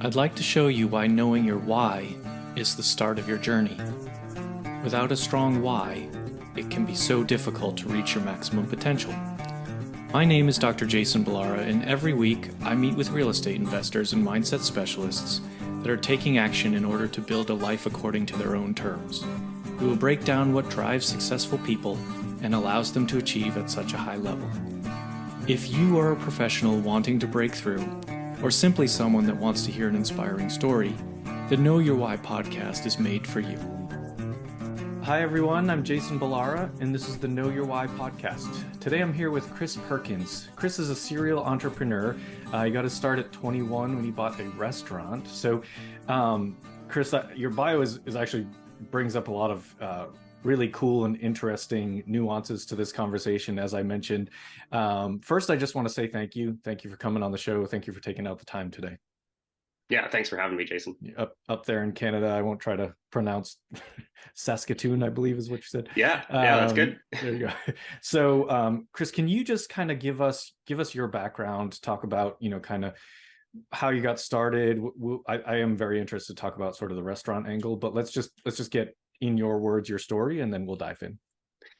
I'd like to show you why knowing your why is the start of your journey. Without a strong why, it can be so difficult to reach your maximum potential. My name is Dr. Jason Balara, and every week I meet with real estate investors and mindset specialists that are taking action in order to build a life according to their own terms. We will break down what drives successful people and allows them to achieve at such a high level. If you are a professional wanting to break through, or simply someone that wants to hear an inspiring story, the Know Your Why podcast is made for you. Hi everyone, I'm Jason Balara, and this is the Know Your Why podcast. Today I'm here with Chris Perkins. Chris is a serial entrepreneur. He got his start at 21 when he bought a restaurant. So, Chris, your bio is actually brings up a lot of really cool and interesting nuances to this conversation, as I mentioned. First, I just want to say thank you. Thank you for coming on the show. Thank you for taking out the time today. Yeah, thanks for having me, Jason. Up there in Canada, I won't try to pronounce Saskatoon, I believe is what you said. Yeah, that's good. There you go. So, Chris, can you just kind of give us your background, talk about, kind of how you got started? I am very interested to talk about sort of the restaurant angle, but let's just get in your words, your story, and then we'll dive in.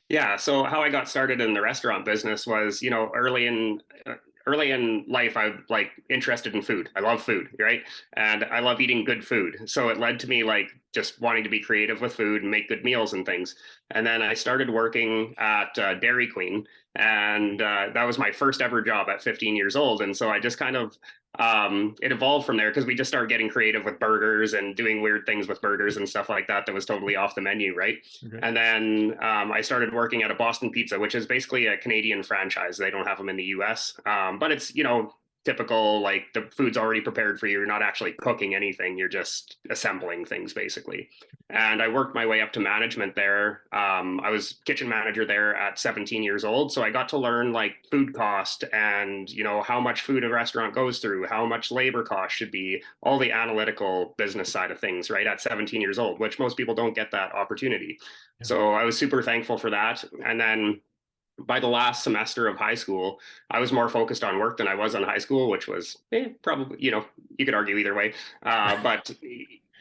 Yeah, so how I got started in the restaurant business was, early in life, I'm like interested in food. I love food, right? And I love eating good food. So it led to me like just wanting to be creative with food and make good meals and things. And then I started working at Dairy Queen, and that was my first ever job at 15 years old. And so I just kind of it evolved from there because we just started getting creative with burgers and doing weird things with burgers and stuff like that was totally off the menu, right? Okay. And then I started working at a Boston Pizza, which is basically a Canadian franchise. They don't have them in the US, but it's typical, like the food's already prepared for you. You're not actually cooking anything, you're just assembling things basically. And I worked my way up to management there. I was kitchen manager there at 17 years old, so I got to learn like food cost and how much food a restaurant goes through, how much labor cost should be, all the analytical business side of things, right, at 17 years old, which most people don't get that opportunity. Yeah. So I was super thankful for that. And then by the last semester of high school, I was more focused on work than I was on high school, which was probably, you could argue either way. But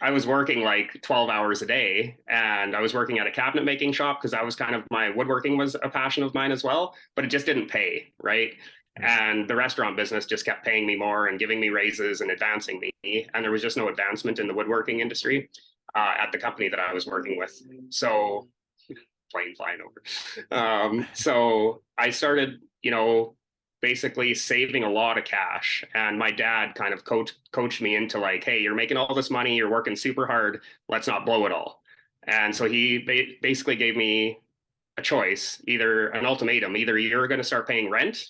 I was working like 12 hours a day, and I was working at a cabinet making shop because that was kind of my woodworking was a passion of mine as well, but it just didn't pay, right? And the restaurant business just kept paying me more and giving me raises and advancing me. And there was just no advancement in the woodworking industry at the company that I was working with. So plane flying over. So I started, basically saving a lot of cash. And my dad kind of coached me into like, hey, you're making all this money, you're working super hard, let's not blow it all. And so he basically gave me a choice, either an ultimatum, either you're going to start paying rent.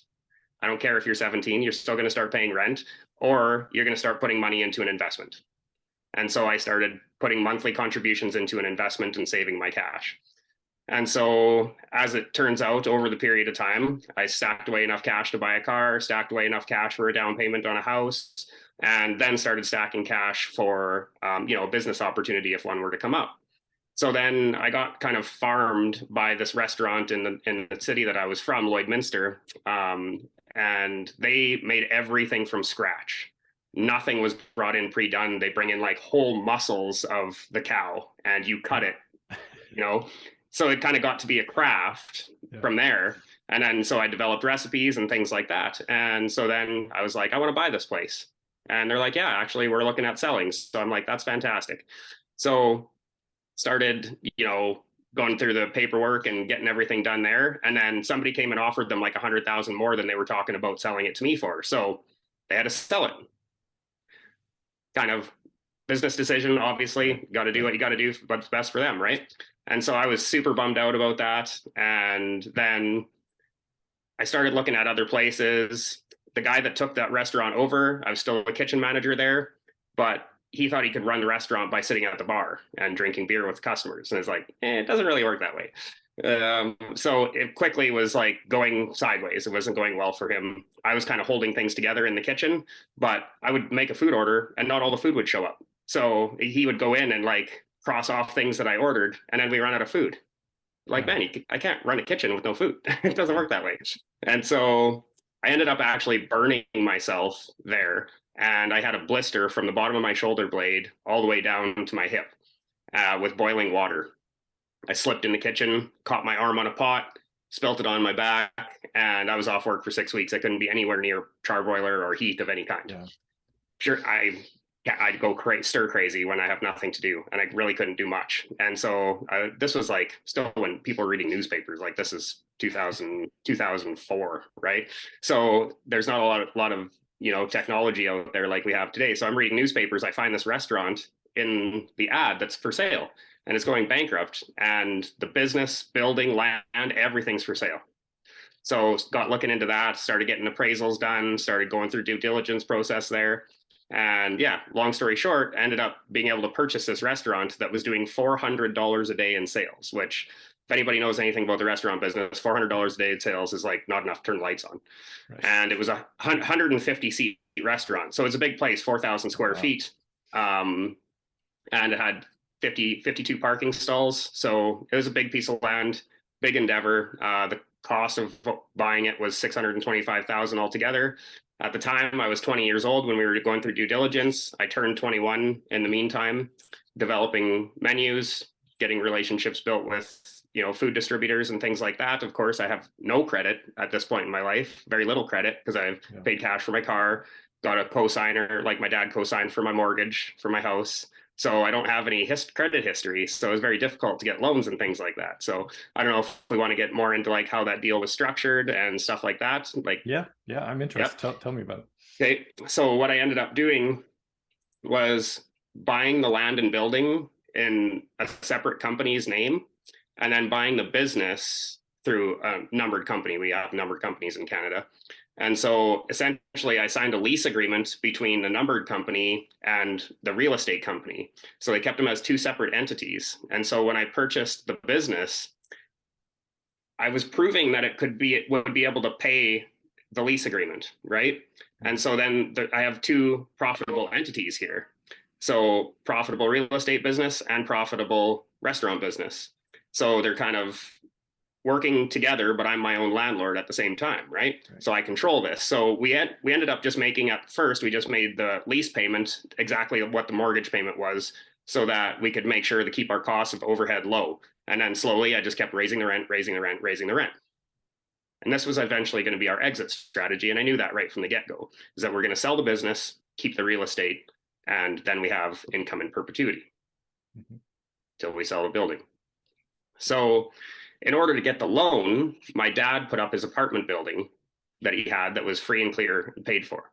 I don't care if you're 17, you're still going to start paying rent, or you're going to start putting money into an investment. And so I started putting monthly contributions into an investment and saving my cash. And so as it turns out, over the period of time, I stacked away enough cash to buy a car, stacked away enough cash for a down payment on a house, and then started stacking cash for, a business opportunity if one were to come up. So then I got kind of farmed by this restaurant in the city that I was from, Lloydminster, and they made everything from scratch. Nothing was brought in pre-done. They bring in like whole muscles of the cow and you cut it, So it kind of got to be a craft from there. And then so I developed recipes and things like that. And so then I was like, I want to buy this place. And they're like, yeah, actually, we're looking at selling. So I'm like, that's fantastic. So started, going through the paperwork and getting everything done there. And then somebody came and offered them like 100,000 more than they were talking about selling it to me for. So they had to sell it. Kind of business decision, obviously. Got to do what you got to do, what's best for them, right? And so I was super bummed out about that. And then I started looking at other places. The guy that took that restaurant over, I was still a kitchen manager there, but he thought he could run the restaurant by sitting at the bar and drinking beer with customers. And it's like, it doesn't really work that way. So it quickly was like going sideways. It wasn't going well for him. I was kind of holding things together in the kitchen, but I would make a food order and not all the food would show up. So he would go in and like cross off things that I ordered, and then we run out of food. Like, man, I can't run a kitchen with no food. It doesn't work that way. And so I ended up actually burning myself there and I had a blister from the bottom of my shoulder blade all the way down to my hip with boiling water. I slipped in the kitchen, caught my arm on a pot, spilt it on my back, and I was off work for 6 weeks. I couldn't be anywhere near charboiler or heat of any kind. Yeah. Sure, I'd go stir crazy when I have nothing to do, and I really couldn't do much. And so this was like still when people were reading newspapers. Like this is 2004, right? So there's not a lot of technology out there like we have today. So I'm reading newspapers. I find this restaurant in the ad that's for sale, and it's going bankrupt, and the business, building, land, everything's for sale. So got looking into that, started getting appraisals done, started going through due diligence process there. And yeah, long story short, ended up being able to purchase this restaurant that was doing $400 a day in sales, which if anybody knows anything about the restaurant business, $400 a day in sales is like not enough to turn lights on. Right. And it was a 150 seat restaurant. So it's a big place, 4,000 square feet. And it had 52 parking stalls. So it was a big piece of land, big endeavor. The cost of buying it was $625,000 altogether. At the time, I was 20 years old when we were going through due diligence. I turned 21 in the meantime, developing menus, getting relationships built with food distributors and things like that. Of course, I have no credit at this point in my life, very little credit, because I've paid cash for my car, got a cosigner, like my dad co-signed for my mortgage for my house. So I don't have any credit history. So it's very difficult to get loans and things like that. So I don't know if we want to get more into like how that deal was structured and stuff like that. Like, yeah, I'm interested. Tell me about it. Okay. So what I ended up doing was buying the land and building in a separate company's name, and then buying the business through a numbered company. We have numbered companies in Canada. And so essentially I signed a lease agreement between the numbered company and the real estate company. So they kept them as two separate entities. And so when I purchased the business, I was proving that it would be able to pay the lease agreement, right? And so then I have two profitable entities here. So profitable real estate business and profitable restaurant business. So they're kind of working together, but I'm my own landlord at the same time, right? So I control this. So we ended up just making, at first, we just made the lease payment exactly what the mortgage payment was, so that we could make sure to keep our costs of overhead low. And then slowly I just kept raising the rent. And this was eventually going to be our exit strategy. And I knew that right from the get-go, is that we're going to sell the business, keep the real estate, and then we have income in perpetuity till we sell the building. So in order to get the loan, my dad put up his apartment building that he had that was free and clear and paid for.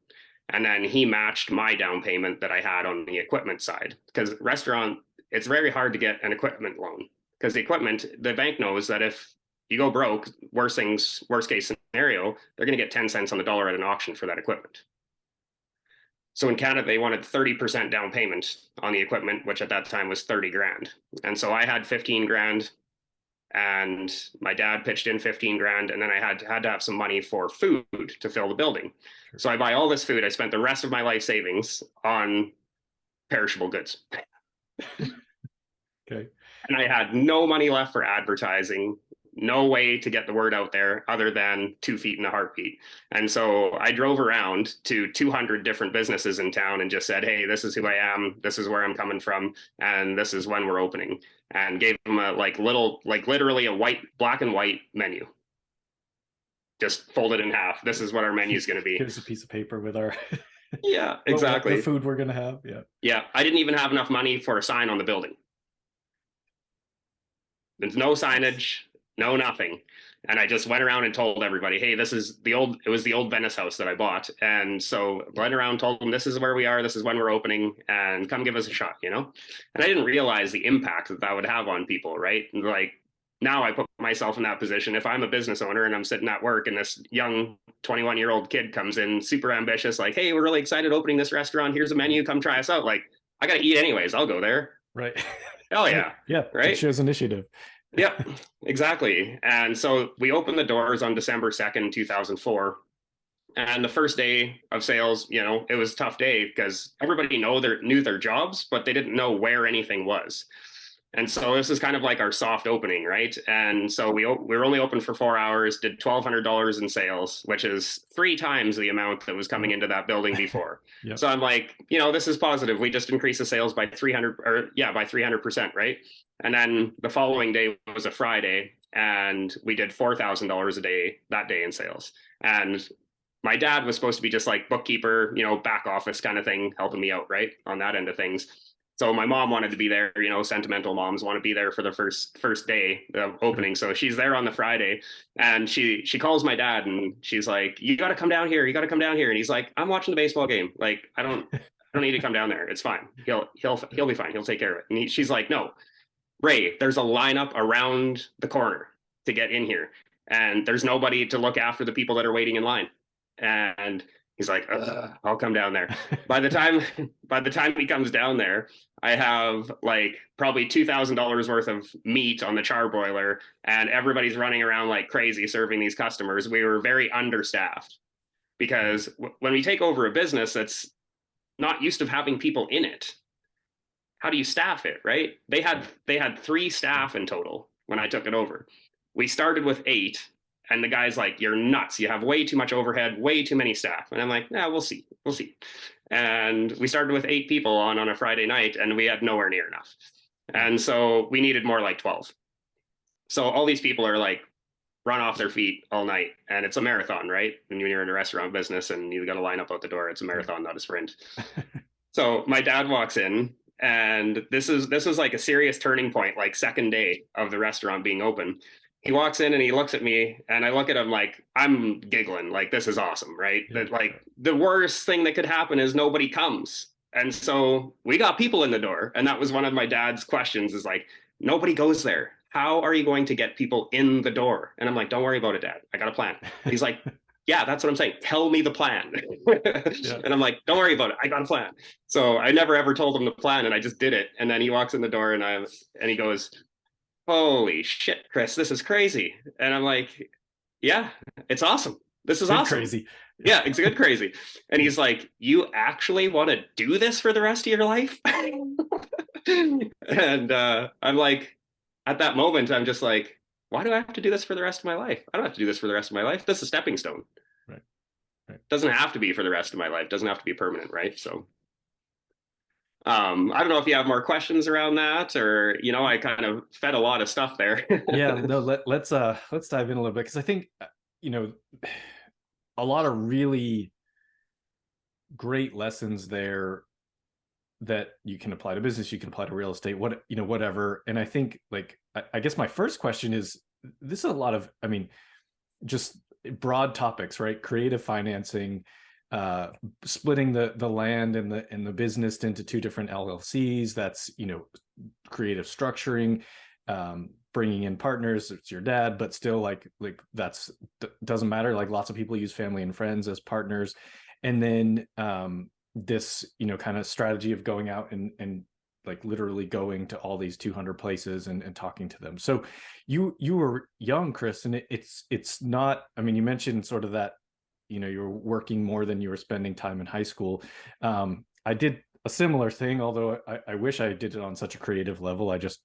And then he matched my down payment that I had on the equipment side. Because restaurant, it's very hard to get an equipment loan, because the equipment, the bank knows that if you go broke, worst case scenario, they're going to get 10 cents on the dollar at an auction for that equipment. So in Canada, they wanted 30% down payment on the equipment, which at that time was 30 grand. And so I had 15 grand. And my dad pitched in 15 grand, and then I had to have some money for food to fill the building. Sure. So I buy all this food. I spent the rest of my life savings on perishable goods. Okay. And I had no money left for advertising, no way to get the word out there other than 2 feet in a heartbeat. And so I drove around to 200 different businesses in town and just said, hey, this is who I am. This is where I'm coming from. And this is when we're opening. And gave them a literally a black and white menu. Just folded in half. This is what our menu is going to be. Here's a piece of paper with our yeah, exactly. the food we're going to have. Yeah. I didn't even have enough money for a sign on the building. There's no signage, no nothing. And I just went around and told everybody, hey, it was the old Venice house that I bought. And so went around, told them, this is where we are, this is when we're opening, and come give us a shot, And I didn't realize the impact that would have on people, right? And like, now I put myself in that position. If I'm a business owner and I'm sitting at work and this young 21-year-old kid comes in, super ambitious, like, hey, we're really excited opening this restaurant, here's a menu, come try us out. Like, I got to eat anyways, I'll go there. Right. Hell yeah. Yeah. Right. It shows initiative. Yep, exactly. And so we opened the doors on December 2nd, 2004. And the first day of sales, it was a tough day because everybody knew their jobs, but they didn't know where anything was. And so this is kind of like our soft opening, right? And so we were only open for 4 hours, did $1,200 in sales, which is 3 times the amount that was coming into that building before. Yep. So I'm like, you know, this is positive. We just increased the sales by 300, or yeah, by 300%, right? And then the following day was a Friday, and we did $4,000 a day that day in sales. And my dad was supposed to be just like bookkeeper, you know, back office kind of thing, helping me out, right, on that end of things. So my mom wanted to be there, you know, sentimental moms want to be there for the first day of opening. So she's there on the Friday, and she calls my dad, and she's like, "You got to come down here. You got to come down here." And he's like, "I'm watching the baseball game. Like, I don't need to come down there. It's fine. He'll be fine. He'll take care of it." And she's like, "No, Ray, there's a lineup around the corner to get in here, and there's nobody to look after the people that are waiting in line." And he's like, "I'll come down there." By the time he comes down there, I have like probably $2,000 worth of meat on the charbroiler, and everybody's running around like crazy serving these customers. We were very understaffed because when we take over a business that's not used to having people in it, how do you staff it, right? They had 3 staff in total when I took it over. We started with 8, and the guy's like, "You're nuts. You have way too much overhead, way too many staff." And I'm like, "Yeah, we'll see. We'll see." And we started with 8 people on a Friday night, and we had nowhere near enough. And so we needed more like 12. So all these people are like run off their feet all night, and it's a marathon, right? And when you're in a restaurant business and you got to line up out the door, it's a marathon, not a sprint. So my dad walks in, and this was like a serious turning point, like second day of the restaurant being open. He walks in and he looks at me, and I look at him like I'm giggling, like this is awesome, right? Yeah. That like the worst thing that could happen is nobody comes. And so we got people in the door, and that was one of my dad's questions is like, nobody goes there. How are you going to get people in the door? And I'm like, "Don't worry about it, Dad. I got a plan." He's like, "Yeah, that's what I'm saying. Tell me the plan." Yeah. And I'm like, "Don't worry about it. I got a plan." So I never ever told him the plan, and I just did it. And then he walks in the door, and he goes, "Holy shit, Chris, this is crazy." And I'm like, "Yeah, it's awesome. This is Good awesome. crazy. Yeah, it's good crazy." And he's like, "You actually want to do this for the rest of your life?" And I'm like, at that moment, I'm just like, why do I have to do this for the rest of my life? I don't have to do this for the rest of my life. This is a stepping stone. Right. Right. Doesn't have to be for the rest of my life. Doesn't have to be permanent, right? So I don't know if you have more questions around that, or you know, I kind of fed a lot of stuff there. Yeah, no, let's dive in a little bit, because I think you know, a lot of really great lessons there that you can apply to business, you can apply to real estate, what, you know, whatever. And I think like I guess my first question is, this is a lot of, I mean, just broad topics, right? Creative financing, splitting the land and the business into 2 different LLCs. That's, you know, creative structuring, bringing in partners. It's your dad, but still like that's doesn't matter. Like lots of people use family and friends as partners. And then this, you know, kind of strategy of going out and like literally going to all these 200 places and talking to them. So you were young, Chris, and it's not, I mean, you mentioned sort of that, you know, you were working more than you were spending time in high school. I did a similar thing, although I wish I did it on such a creative level. I just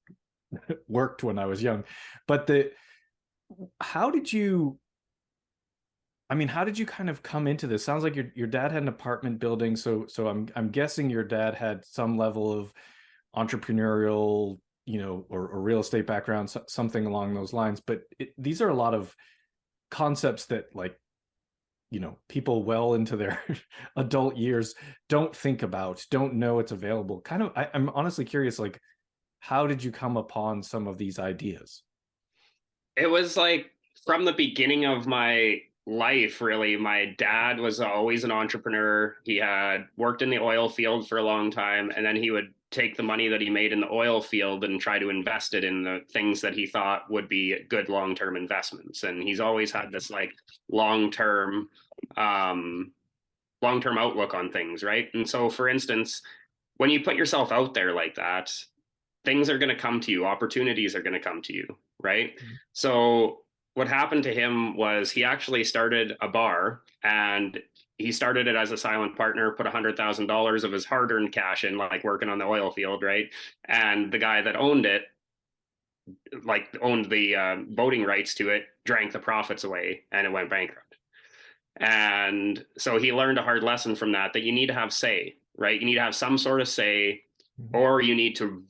worked when I was young. But how did you kind of come into this? Sounds like your dad had an apartment building, so I'm guessing your dad had some level of entrepreneurial, you know, or real estate background, something along those lines. But these are a lot of concepts that, like, you know, people well into their adult years don't think about, don't know it's available. Kind of, I'm honestly curious, like, how did you come upon some of these ideas? It was like from the beginning of my life, really. My dad was always an entrepreneur. He had worked in the oil field for a long time, and then he would take the money that he made in the oil field and try to invest it in the things that he thought would be good long-term investments. And he's always had this like long-term long-term outlook on things, right? And so, for instance, when you put yourself out there like that, things are going to come to you, opportunities are going to come to you, right? Mm-hmm. So what happened to him was he actually started a bar, and he started it as a silent partner, put $100,000 of his hard-earned cash in, like working on the oil field, right? And the guy that owned it like owned the voting rights to it, drank the profits away, and it went bankrupt. And so he learned a hard lesson from that, that you need to have say, right? You need to have some sort of say, or you need to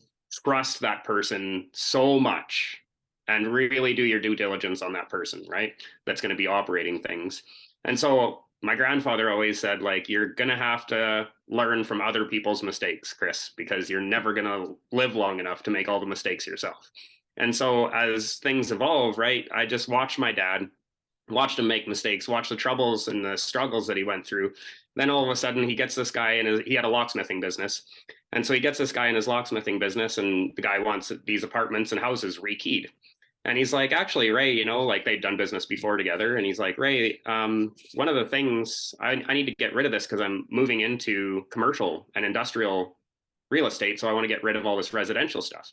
trust that person so much and really do your due diligence on that person, right? That's going to be operating things. And so my grandfather always said, like, you're going to have to learn from other people's mistakes, Chris, because you're never going to live long enough to make all the mistakes yourself. And so as things evolve, right, I just watched my dad, watched him make mistakes, watched the troubles and the struggles that he went through. Then all of a sudden he gets this guy and he had a locksmithing business. And so he gets this guy in his locksmithing business, and the guy wants these apartments and houses rekeyed. And he's like, actually, Ray, you know, like they'd done business before together. And he's like, Ray, one of the things I need to get rid of this because I'm moving into commercial and industrial real estate. So I want to get rid of all this residential stuff.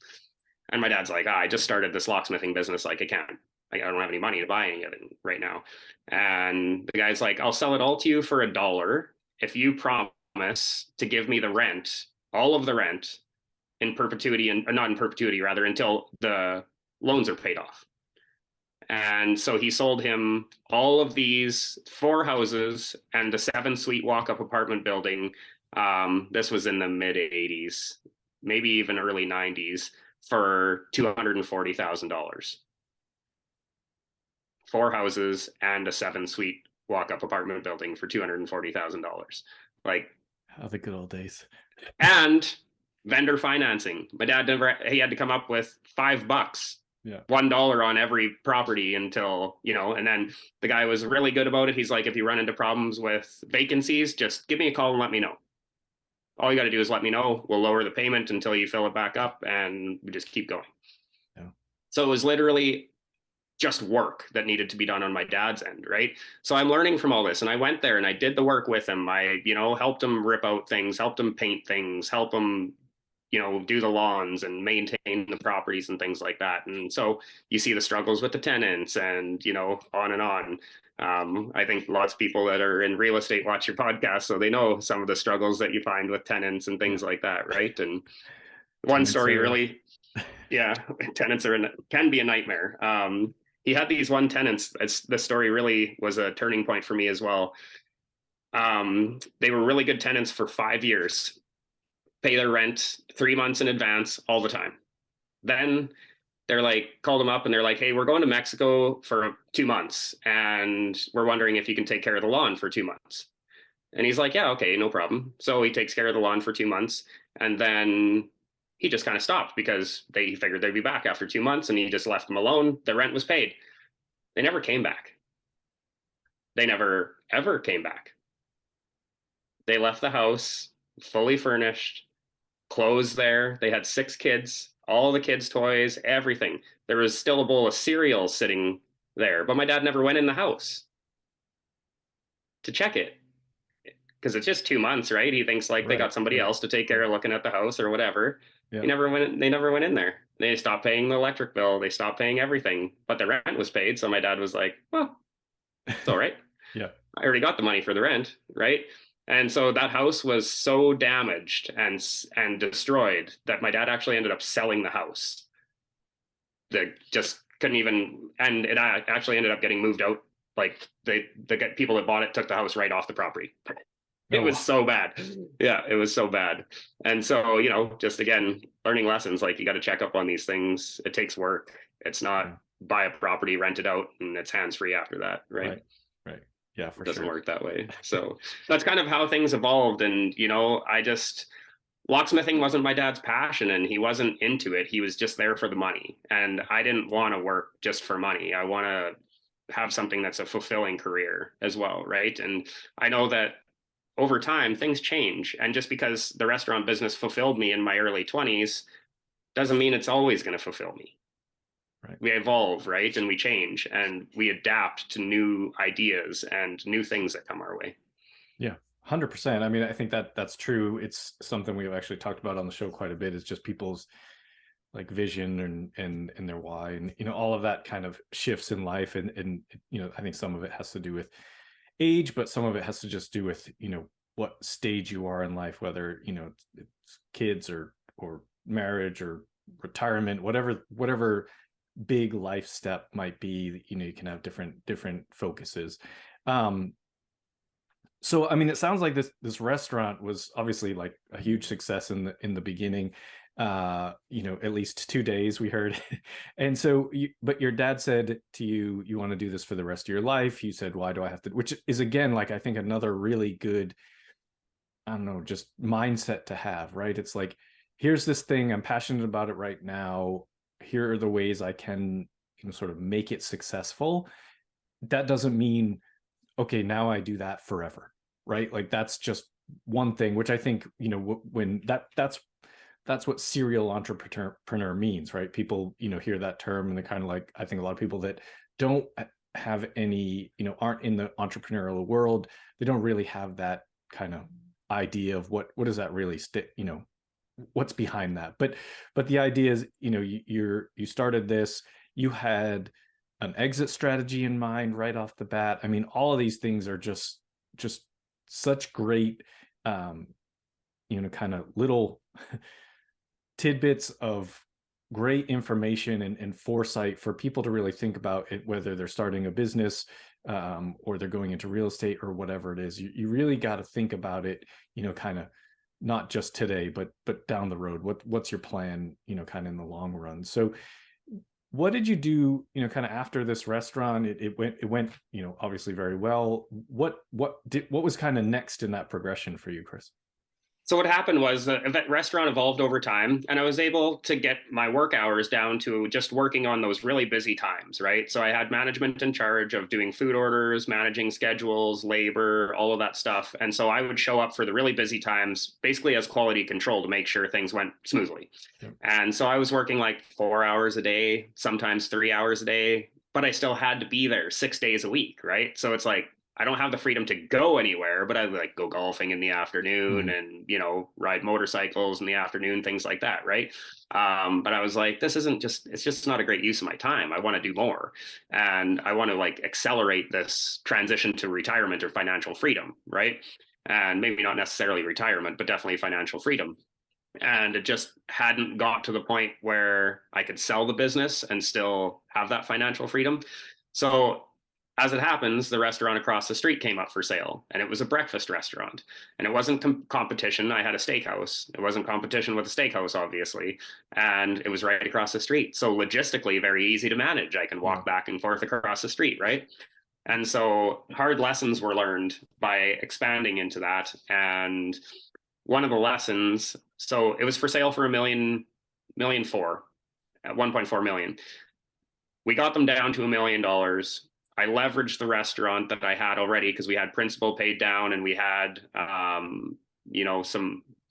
And my dad's like, I just started this locksmithing business. Like, I can't, I don't have any money to buy any of it right now. And the guy's like, I'll sell it all to you for $1 if you promise to give me the rent, all of the rent in perpetuity, and not in perpetuity, rather, until the loans are paid off. And so he sold him all of these 4 houses and a 7-suite walk-up apartment building. This was in the mid 80s, maybe even early 90s, for $240,000. 4 houses and a 7-suite walk-up apartment building for $240,000. Like, how the good old days. And vendor financing. My dad he had to come up with $5, $1 on every property until, you know, and then the guy was really good about it. He's like, if you run into problems with vacancies, just give me a call and let me know. All you got to do is let me know. We'll lower the payment until you fill it back up, and we just keep going. Yeah. So it was literally just work that needed to be done on my dad's end, right? So I'm learning from all this, and I went there and I did the work with him. I, you know, helped him rip out things, helped him paint things, help him, you know, do the lawns and maintain the properties and things like that. And so you see the struggles with the tenants, and, you know, on and on. I think lots of people that are in real estate watch your podcast, so they know some of the struggles that you find with tenants and things like that, right? And one story really, yeah, tenants can be a nightmare. He had these one tenants. This story really was a turning point for me as well. They were really good tenants for 5 years, pay their rent 3 months in advance all the time. Then they're like, called him up and they're like, hey, we're going to Mexico for 2 months and we're wondering if you can take care of the lawn for 2 months. And he's like, yeah, okay, no problem. So he takes care of the lawn for 2 months, and then he just kind of stopped because he figured they'd be back after 2 months, and he just left them alone. Their rent was paid. They never came back. They never, ever came back. They left the house fully furnished, clothes there. They had 6 kids, all the kids' toys, everything. There was still a bowl of cereal sitting there, but my dad never went in the house to check it because it's just 2 months, right? He thinks like they got somebody else to take care of looking at the house or whatever. Yeah. They never went in there. They stopped paying the electric bill. They stopped paying everything, but the rent was paid. So my dad was like, well, it's all right. Yeah. I already got the money for the rent, right? And so that house was so damaged and destroyed that my dad actually ended up selling the house. They just couldn't even, and it actually ended up getting moved out. Like the people that bought it took the house right off the property. It was so bad. Yeah, it was so bad. And so, you know, just again, learning lessons, like you got to check up on these things. It takes work. It's not buy a property, rent it out, and it's hands-free after that, right? Right. Yeah, for sure. It doesn't work that way. So that's kind of how things evolved. And, you know, locksmithing wasn't my dad's passion, and he wasn't into it. He was just there for the money. And I didn't want to work just for money. I want to have something that's a fulfilling career as well, right? And I know that over time, things change. And just because the restaurant business fulfilled me in my early 20s doesn't mean it's always going to fulfill me. Right. We evolve, right? And we change and we adapt to new ideas and new things that come our way. Yeah, 100%. I mean, I think that's true. It's something we've actually talked about on the show quite a bit. Is just people's like vision and their why, and, you know, all of that kind of shifts in life. And, you know, I think some of it has to do with age, but some of it has to just do with, you know, what stage you are in life, whether, you know, it's kids or marriage or retirement, whatever big life step might be, you can have different focuses. So I mean, it sounds like this restaurant was obviously like a huge success in the beginning. At least 2 days we heard. And so but your dad said to you, you want to do this for the rest of your life. You said, why do I have to, which is again, like, I think another really good, I don't know, just mindset to have, right? It's like, here's this thing, I'm passionate about it right now. Here are the ways I can, sort of make it successful. That doesn't mean, okay, now I do that forever, right? Like, that's just one thing, which I think, when that's what serial entrepreneur means, right? People, hear that term and they're kind of like, I think a lot of people that don't have any, aren't in the entrepreneurial world, they don't really have that kind of idea of what does that really what's behind that. But the idea is, you started this, you had an exit strategy in mind right off the bat. I mean, all of these things are just such great, kind of little tidbits of great information and foresight for people to really think about it, whether they're starting a business, or they're going into real estate or whatever it is. You really got to think about it, kind of not just today, but down the road. What's your plan, kind of in the long run. So what did you do, kind of after this restaurant? It went, obviously very well. What was kind of next in that progression for you, Chris? So what happened was the restaurant evolved over time, and I was able to get my work hours down to just working on those really busy times, right? So I had management in charge of doing food orders, managing schedules, labor, all of that stuff. And so I would show up for the really busy times, basically as quality control to make sure things went smoothly. Yep. And so I was working like 4 hours a day, sometimes 3 hours a day, but I still had to be there 6 days a week, right? So it's like, I don't have the freedom to go anywhere, but I like go golfing in the afternoon and, ride motorcycles in the afternoon, things like that. Right. But I was like, it's just not a great use of my time. I want to do more. And I want to like accelerate this transition to retirement or financial freedom. Right. And maybe not necessarily retirement, but definitely financial freedom. And it just hadn't got to the point where I could sell the business and still have that financial freedom. So as it happens, the restaurant across the street came up for sale, and it was a breakfast restaurant. And it wasn't competition. I had a steakhouse. It wasn't competition with a steakhouse, obviously. And it was right across the street. So logistically, very easy to manage. I can walk back and forth across the street, right? And so hard lessons were learned by expanding into that. And one of the lessons, so it was for sale for $1.4 million at 1.4 million. We got them down to $1 million. I leveraged the restaurant that I had already because we had principal paid down and we had,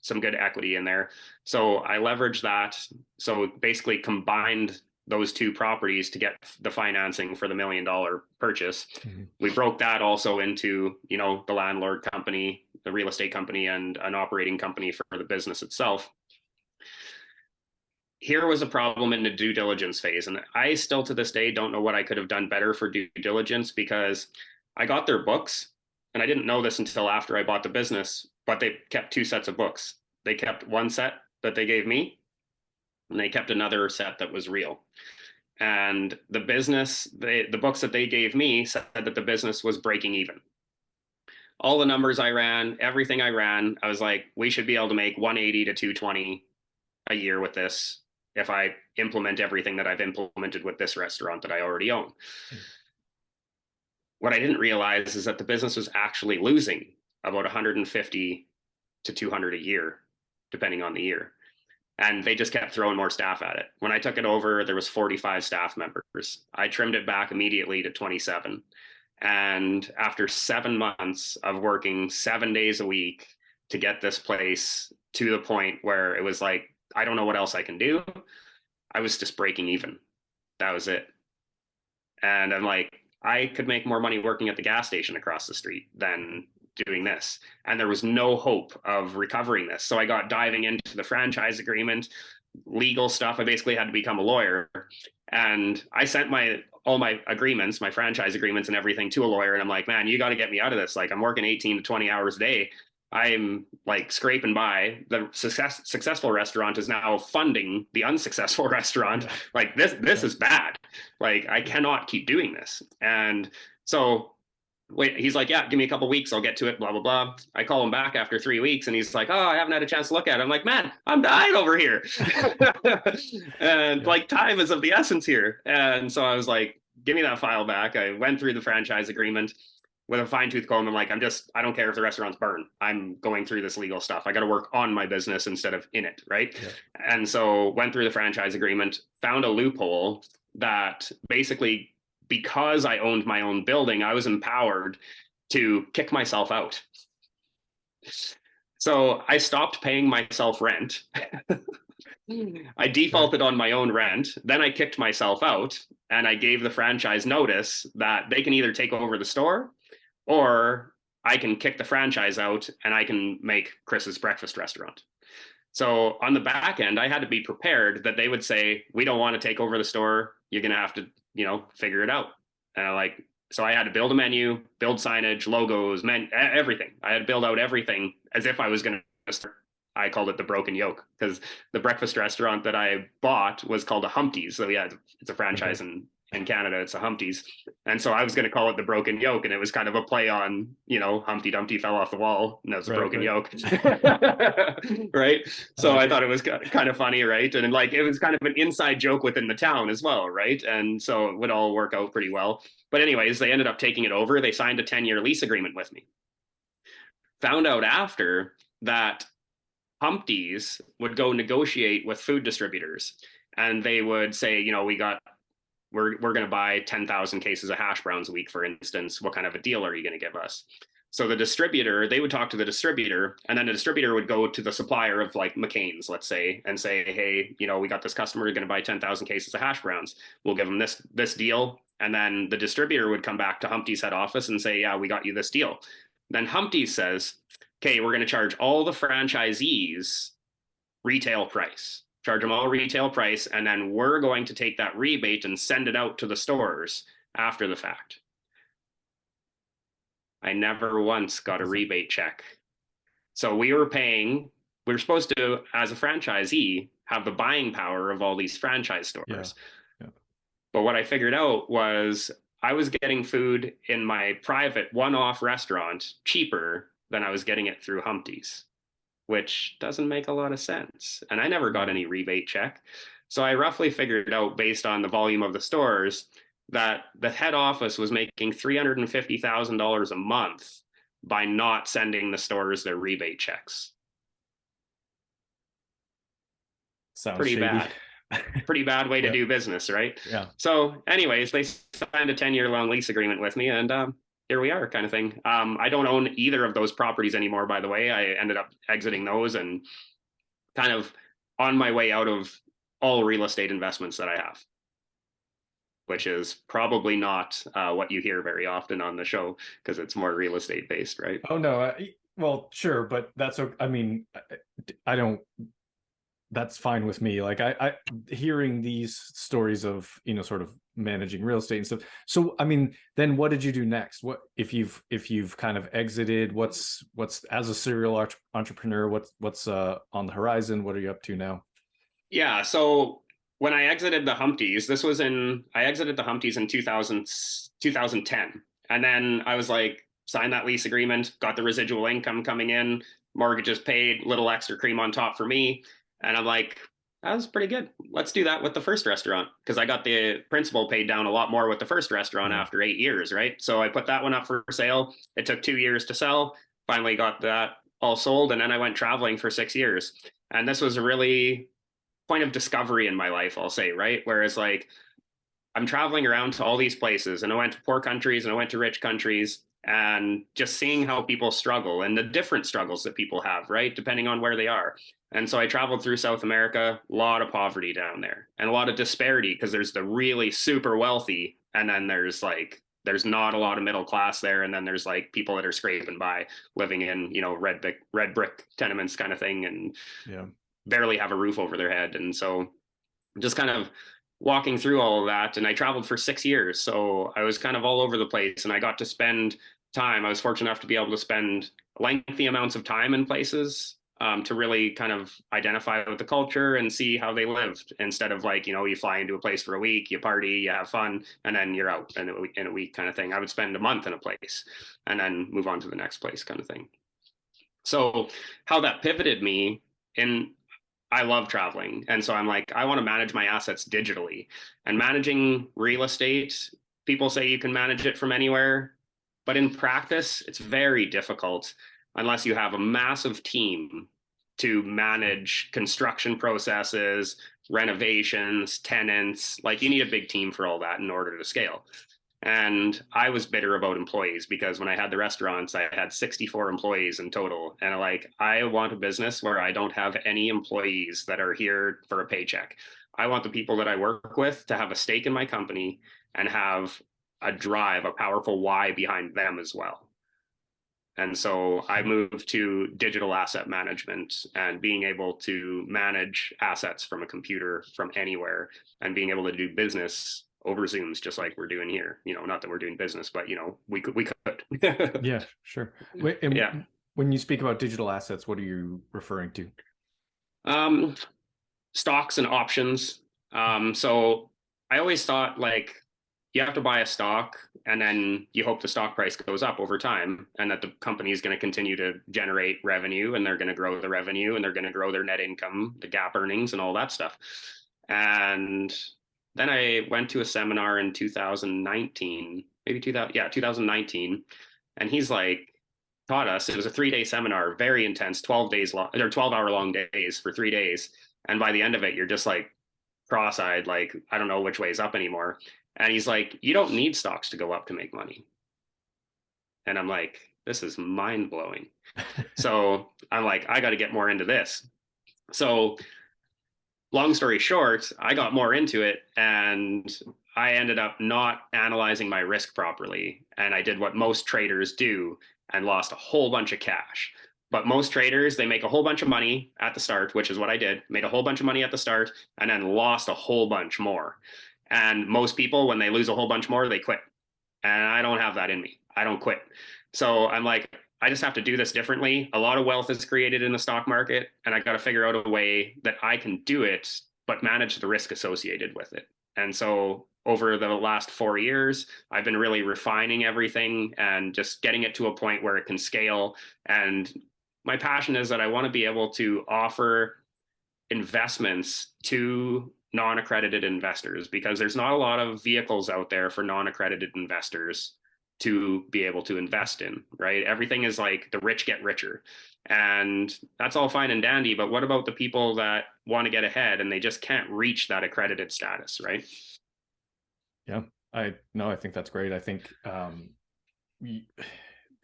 some good equity in there. So I leveraged that. So basically combined those two properties to get the financing for the $1 million purchase. Mm-hmm. We broke that also into, the landlord company, the real estate company, and an operating company for the business itself. Here was a problem in the due diligence phase. And I still to this day don't know what I could have done better for due diligence, because I got their books, and I didn't know this until after I bought the business, but they kept 2 sets of books. They kept one set that they gave me, and they kept another set that was real. And the business, the books that they gave me said that the business was breaking even. All the numbers I ran, everything I ran, I was like, we should be able to make 180 to 220 a year with this if I implement everything that I've implemented with this restaurant that I already own. What I didn't realize is that the business was actually losing about 150 to 200 a year, depending on the year. And they just kept throwing more staff at it. When I took it over, there was 45 staff members. I trimmed it back immediately to 27. And after 7 months of working 7 days a week to get this place to the point where it was like, I don't know what else I can do, I was just breaking even. That was it. And I'm like, I could make more money working at the gas station across the street than doing this. And there was no hope of recovering this. So I got diving into the franchise agreement, legal stuff. I basically had to become a lawyer. And I sent all my agreements, my franchise agreements and everything to a lawyer. And I'm like, man, you got to get me out of this. Like, I'm working 18 to 20 hours a day. I'm like scraping by. The successful restaurant is now funding the unsuccessful restaurant. Yeah. Like this is bad. Like I cannot keep doing this. And so wait, he's like, yeah, give me a couple weeks, I'll get to it, blah blah blah. I call him back after 3 weeks and he's like, oh, I haven't had a chance to look at it. I'm like, man, I'm dying over here. And like time is of the essence here. And so I was like, give me that file back. I went through the franchise agreement with a fine tooth comb. I'm like, I don't care if the restaurant's burned. I'm going through this legal stuff. I got to work on my business instead of in it, right? Yeah. And so went through the franchise agreement, found a loophole that basically, because I owned my own building, I was empowered to kick myself out. So I stopped paying myself rent. I defaulted on my own rent. Then I kicked myself out and I gave the franchise notice that they can either take over the store or I can kick the franchise out and I can make Chris's breakfast restaurant. So on the back end, I had to be prepared that they would say, we don't want to take over the store. You're going to have to, figure it out. And so I had to build a menu, build signage, logos, everything. I had to build out everything as if I was going to start. I called it the Broken Yoke because the breakfast restaurant that I bought was called a Humpty's. So yeah, it's a franchise in Canada, it's a Humpty's. And so I was going to call it the Broken Yoke. And it was kind of a play on, Humpty Dumpty fell off the wall. And that was a broken yoke. Right. So I thought it was kind of funny. Right. And it was kind of an inside joke within the town as well. Right. And so it would all work out pretty well. But anyways, they ended up taking it over. They signed a 10-year lease agreement with me. Found out after that Humpty's would go negotiate with food distributors and they would say, we're going to buy 10,000 cases of hash browns a week, for instance. What kind of a deal are you going to give us? So the distributor, they would talk to the distributor, and then the distributor would go to the supplier of like McCain's, let's say, and say, hey, we got this customer who's going to buy 10,000 cases of hash browns. We'll give them this deal. And then the distributor would come back to Humpty's head office and say, yeah, we got you this deal. Then Humpty's says, okay, we're going to charge all the franchisees retail price. Charge them all retail price, and then we're going to take that rebate and send it out to the stores after the fact. I never once got a rebate check. So we were supposed to, as a franchisee, have the buying power of all these franchise stores. Yeah. But what I figured out was I was getting food in my private one-off restaurant cheaper than I was getting it through Humpty's, which doesn't make a lot of sense. And I never got any rebate check. So I roughly figured out, based on the volume of the stores, that the head office was making $350,000 a month by not sending the stores their rebate checks. Sounds pretty shady. Bad. Pretty bad way to do business, right? Yeah. So anyways, they signed a 10-year long lease agreement with me, and here we are, kind of thing. I don't own either of those properties anymore, by the way. I ended up exiting those and kind of on my way out of all real estate investments that I have, which is probably not what you hear very often on the show because it's more real estate based, right? Oh, no. Well, sure. But I don't, that's fine with me. Like I hearing these stories of, sort of managing real estate and stuff. So, then what did you do next? What, if you've kind of exited, what's as a serial entrepreneur, what's on the horizon? What are you up to now? Yeah. So when I exited the Humpty's, I exited the Humpty's in 2010. And then I was like, signed that lease agreement, got the residual income coming in, mortgages paid, little extra cream on top for me. And I'm like, that was pretty good. Let's do that with the first restaurant, because I got the principal paid down a lot more with the first restaurant after 8 years, right? So I put that one up for sale. It took 2 years to sell. Finally got that all sold. And then I went traveling for 6 years. And this was a really point of discovery in my life, I'll say, right? Whereas like I'm traveling around to all these places, and I went to poor countries and I went to rich countries, and just seeing how people struggle and the different struggles that people have, right? Depending on where they are. And so I traveled through South America, a lot of poverty down there and a lot of disparity, because there's the really super wealthy, and then there's not a lot of middle class there. And then there's like people that are scraping by, living in, red brick tenements kind of thing, and barely have a roof over their head. And so just kind of walking through all of that. And I traveled for 6 years. So I was kind of all over the place, and I got to spend time, I was fortunate enough to be able to spend lengthy amounts of time in places to really kind of identify with the culture and see how they lived, instead of like, you fly into a place for a week, you party, you have fun, and then you're out in a week kind of thing. I would spend a month in a place and then move on to the next place kind of thing. So how that pivoted me in, I love traveling. And so I'm like, I want to manage my assets digitally. And managing real estate, people say you can manage it from anywhere, but in practice, it's very difficult unless you have a massive team to manage construction processes, renovations, tenants. Like, you need a big team for all that in order to scale. And I was bitter about employees because when I had the restaurants, I had 64 employees in total. And like, I want a business where I don't have any employees that are here for a paycheck. I want the people that I work with to have a stake in my company and have a drive, a powerful why behind them as well. And so I moved to digital asset management and being able to manage assets from a computer from anywhere and being able to do business over Zooms, just like we're doing here. Not that we're doing business, but we could. Yeah, sure. And Yeah. when you speak about digital assets, what are you referring to? Stocks and options. So I always thought, like, you have to buy a stock and then you hope the stock price goes up over time and that the company is going to continue to generate revenue and they're going to grow the revenue and they're going to grow their net income, the gap earnings and all that stuff. And then I went to a seminar in 2019, maybe 2019. And he's like, taught us, it was a 3-day seminar, very intense, 12 days long, or 12-hour long days for 3 days. And by the end of it, you're just like cross-eyed, like, I don't know which way is up anymore. And he's like, you don't need stocks to go up to make money. And I'm like, this is mind blowing. So I'm like, I got to get more into this. So long story short, I got more into it and I ended up not analyzing my risk properly. And I did what most traders do and lost a whole bunch of cash. But most traders, they make a whole bunch of money at the start, which is what I did, made a whole bunch of money at the start and then lost a whole bunch more. And most people, when they lose a whole bunch more, they quit. And I don't have that in me. I don't quit. So I'm like, I just have to do this differently. A lot of wealth is created in the stock market, and I got to figure out a way that I can do it, but manage the risk associated with it. And so over the last 4 years, I've been really refining everything and just getting it to a point where it can scale. And my passion is that I want to be able to offer investments to non-accredited investors, because there's not a lot of vehicles out there for non-accredited investors to be able to invest in, right? Everything is like the rich get richer. And that's all fine and dandy, but what about the people that want to get ahead and they just can't reach that accredited status, right? Yeah, I think that's great. I think the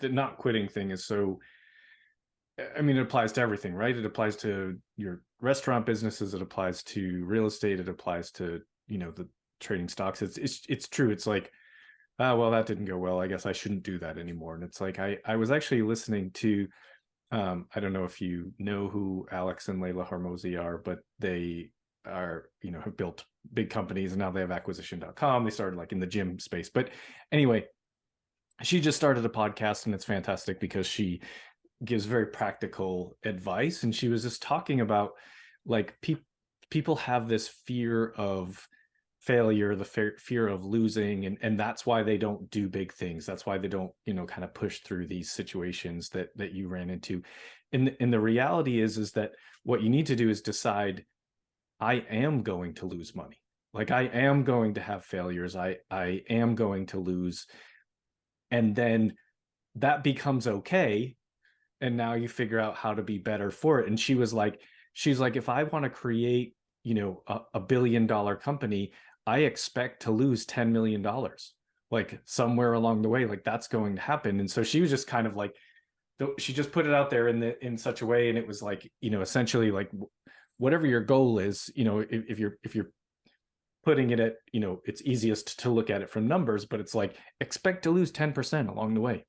not quitting thing is so, I mean, it applies to everything, right? It applies to your restaurant businesses. It applies to real estate. It applies to, the trading stocks. It's true. It's like, well, that didn't go well. I guess I shouldn't do that anymore. And it's like, I was actually listening to, I don't know if you know who Alex and Layla Hormozi are, but they are, have built big companies and now they have acquisition.com. They started like in the gym space. But anyway, she just started a podcast and it's fantastic because she gives very practical advice. And she was just talking about like people have this fear of failure, the fear of losing, and that's why they don't do big things. That's why they don't, kind of push through these situations that you ran into. And the reality is that what you need to do is decide, I am going to lose money. Like, I am going to have failures. I am going to lose. And then that becomes okay. And now you figure out how to be better for it. And she's like, if I want to create, a $1 billion company, I expect to lose $10 million, like somewhere along the way, like that's going to happen. And so she was just kind of like, she just put it out there in such a way. And it was like, essentially like whatever your goal is, if you're putting it at, it's easiest to look at it from numbers, but it's like, expect to lose 10% along the way.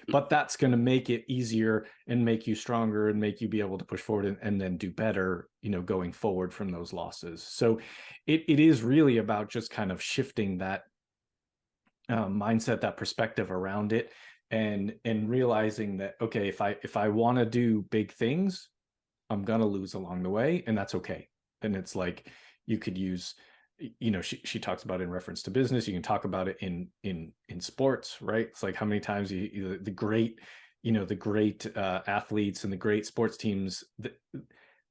But that's going to make it easier and make you stronger and make you be able to push forward and then do better, going forward from those losses. So it is really about just kind of shifting that mindset, that perspective around it, and realizing that, okay, if I want to do big things, I'm gonna lose along the way, and that's okay. And it's like, you could use, she talks about it in reference to business. You can talk about it in sports, right? It's like, how many times the great, the great athletes and the great sports teams,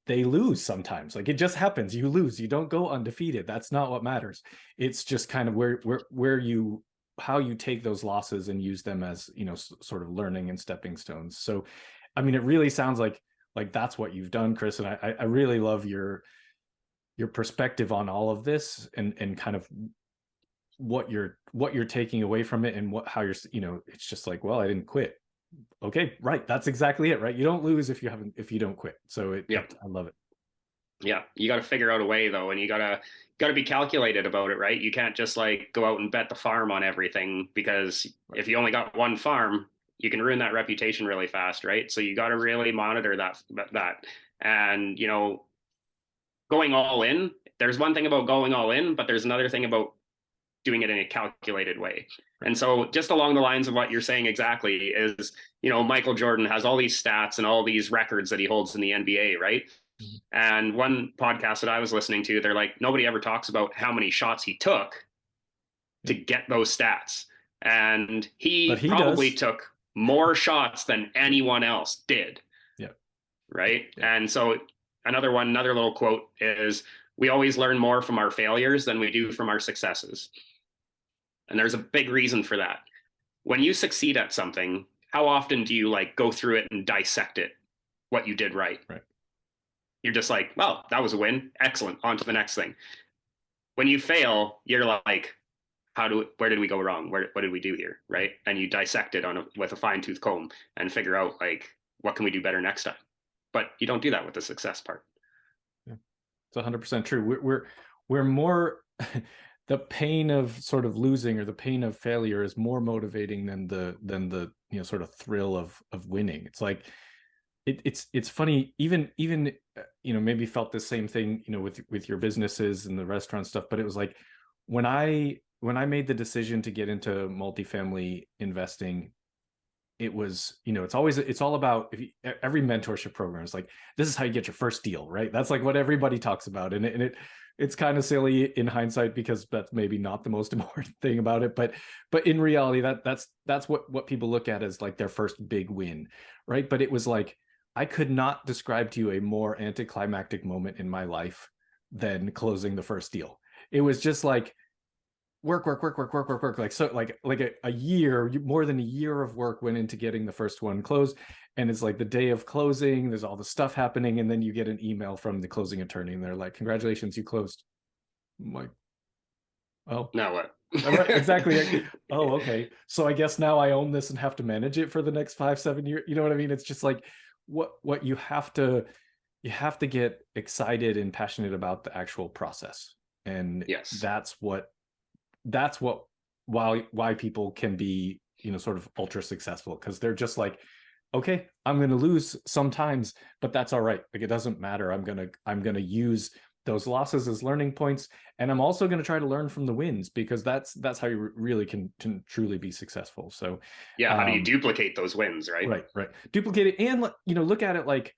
they lose sometimes. Like, it just happens. You lose. You don't go undefeated. That's not what matters. It's just kind of how you take those losses and use them as, sort of learning and stepping stones. So, I mean, it really sounds like that's what you've done, Chris. And I really love your perspective on all of this, and kind of what you're taking away from it, and how you're, it's just like, well, I didn't quit. Okay, right. That's exactly it, right? You don't lose if you don't quit. So I love it. Yeah, you got to figure out a way though, and you gotta be calculated about it, right? You can't just like go out and bet the farm on everything, because if you only got one farm, you can ruin that reputation really fast, right? So you got to really monitor that. And going all in. There's one thing about going all in, but there's another thing about doing it in a calculated way. And so just along the lines of what you're saying exactly is, Michael Jordan has all these stats and all these records that he holds in the NBA, right? Mm-hmm. And one podcast that I was listening to, they're like, nobody ever talks about how many shots he took to get those stats. And he probably took more shots than anyone else did. Yeah. Right. Yeah. And so another little quote is, we always learn more from our failures than we do from our successes. And there's a big reason for that. When you succeed at something, how often do you like go through it and dissect it, what you did right? Right. You're just like, well, that was a win. Excellent. On to the next thing. When you fail, you're like, where did we go wrong? What did we do here? Right. And you dissect it with a fine tooth comb and figure out like, what can we do better next time? But you don't do that with the success part. Yeah. It's 100% true. We're more the pain of sort of losing, or the pain of failure, is more motivating than the sort of thrill of winning. It's like, it's funny, even maybe felt the same thing with your businesses and the restaurant stuff, but it was like, when I made the decision to get into multifamily investing, it was, it's all about, every mentorship program is like, this is how you get your first deal, right? That's like what everybody talks about. And it's kind of silly in hindsight, because that's maybe not the most important thing about it. But in reality, that's what people look at as like their first big win, right? But it was like, I could not describe to you a more anticlimactic moment in my life than closing the first deal. It was just like, work. Like, so like a year, more than a year of work went into getting the first one closed. And it's like the day of closing, there's all the stuff happening. And then you get an email from the closing attorney, and they're like, congratulations, you closed. I'm like, oh, now what? Right, exactly. Oh, okay. So I guess now I own this and have to manage it for the next 5-7 years. You know what I mean? It's just like, what you have to get excited and passionate about the actual process. And yes, that's why people can be, sort of ultra successful, because they're just like, okay, I'm going to lose sometimes, but that's all right. Like, it doesn't matter. I'm going to use those losses as learning points. And I'm also going to try to learn from the wins, because that's how you really can truly be successful. So yeah, how do you duplicate those wins, right? Right. Duplicate it. And, look at it like,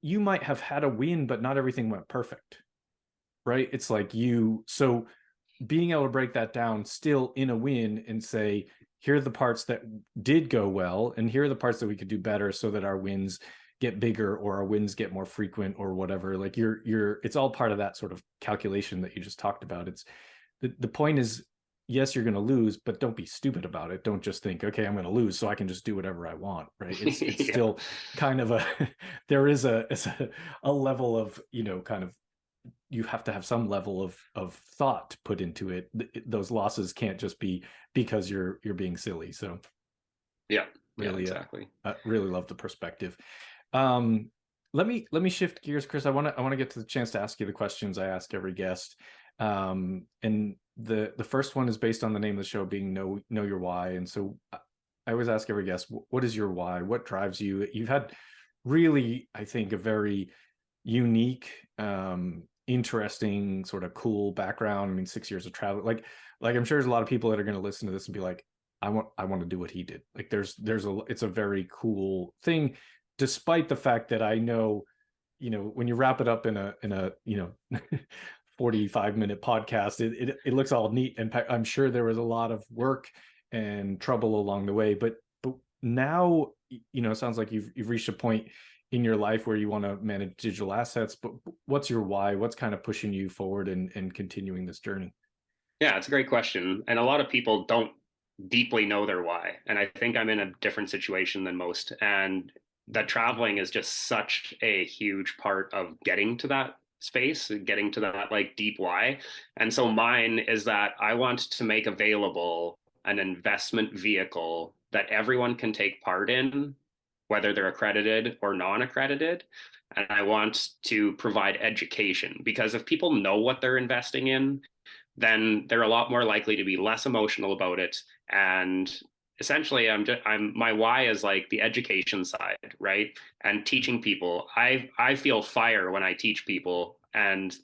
you might have had a win, but not everything went perfect. Right. It's like so being able to break that down still in a win and say, here are the parts that did go well, and here are the parts that we could do better, so that our wins get bigger, or our wins get more frequent, or whatever. Like, it's all part of that sort of calculation that you just talked about. It's the point is, yes, you're going to lose, but don't be stupid about it. Don't just think, okay, I'm going to lose, so I can just do whatever I want. Right. It's yeah. Still kind of there is a level of, kind of, you have to have some level of thought put into it. Those losses can't just be because you're being silly. So yeah, really, exactly. I really love the perspective. Let me shift gears, Chris. I want to get to the chance to ask you the questions I ask every guest. And the first one is based on the name of the show being know your why. And so I always ask every guest, what is your why? What drives you? You've had really, I think, a very unique, interesting, sort of cool background. I mean, 6 years of travel. Like I'm sure there's a lot of people that are going to listen to this and be like, I want to do what he did. Like it's a very cool thing, despite the fact that I know, when you wrap it up in a 45-minute podcast, it looks all neat, and I'm sure there was a lot of work and trouble along the way, but now, it sounds like you've reached a point in your life where you want to manage digital assets. But what's your why? What's kind of pushing you forward and continuing this journey? Yeah, it's a great question. And a lot of people don't deeply know their why. And I think I'm in a different situation than most. And that traveling is just such a huge part of getting to that space, getting to that like deep why. And so mine is that I want to make available an investment vehicle that everyone can take part in, whether they're accredited or non-accredited. And I want to provide education, because if people know what they're investing in, then they're a lot more likely to be less emotional about it. And essentially, my why is like the education side, right? And teaching people. I feel fire when I teach people, and